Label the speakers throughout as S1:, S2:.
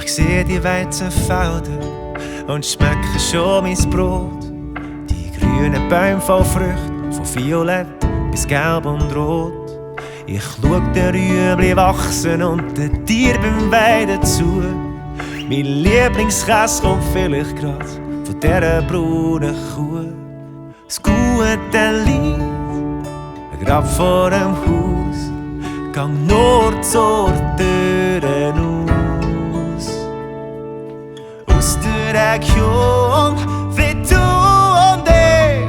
S1: Ich sehe die Weizenfelder und schmecke schon mein Brot. Die grünen Bäume voll Früchte, von Violett bis Gelb und Rot. Ich schau den Rüebli wachsen und den Tier beim Weiden zu. Mein Lieblingskäse kommt vielleicht grad von dieser braunen Kuh. Das gute Lied, grad vor dem Haus, gang nur zur Tür aus. Aus der Region wie du und ich,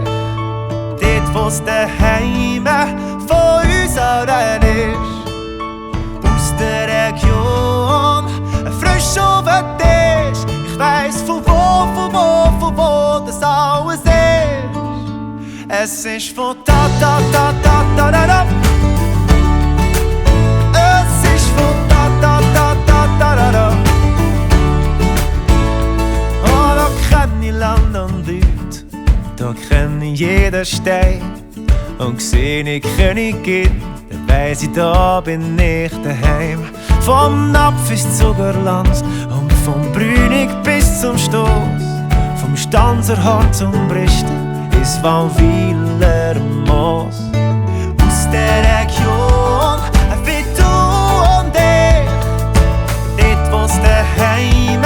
S1: dort wo's daheim von uns allen ist. Aus der Region, frisch auf den Tisch, ich weiss von wo das alles ist. Es ist von da. Es ist von da. Oh, da kenn ich Land und Leute, da kenn ich jeden Stein. Und seh ich Königin, dann weiss ich, da bin ich daheim. Vom Napf ins Zuckerland und vom Brünig bis zum Stoss, vom Stanzerhorn zum Bristen ins Wannwiler Moos. Aus der Region wie du und ich, dort wo's daheim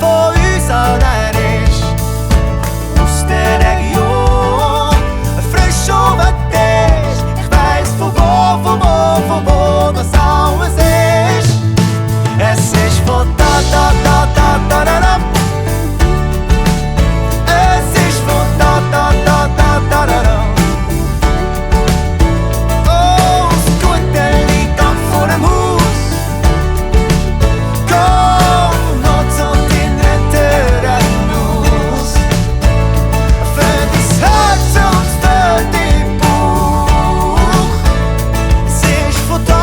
S1: von uns allen ist. Aus der Region, frisch auf den Tisch, ich weiss von wo das alles ist. Es ist von da. Es ist von da. Oh, das gute Lied geht vor dem Haus. Komm noch zu deinen Türen aus. Für dein Herz und für dein Bauch. Es ist von da.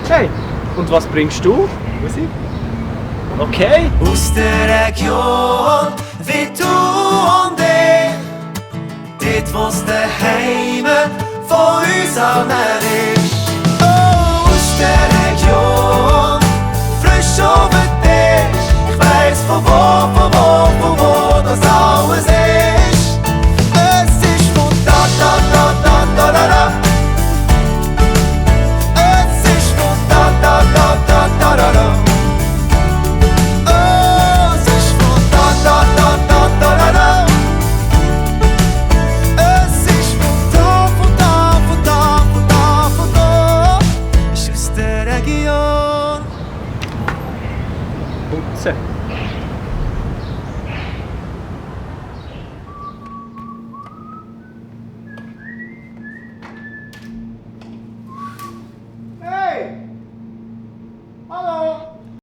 S2: Hey, und was bringst du? Musik? Okay.
S1: Aus der Region wie du und ich, dort wo's daheim von uns allen ist. Oh, aus der Region, frisch auf den Tisch, ich weiss von wo das alles ist. Es ist von da. Es ist von da. Oh, es ist von da. Es ist von da. Es ist aus der Region.
S2: Putzen.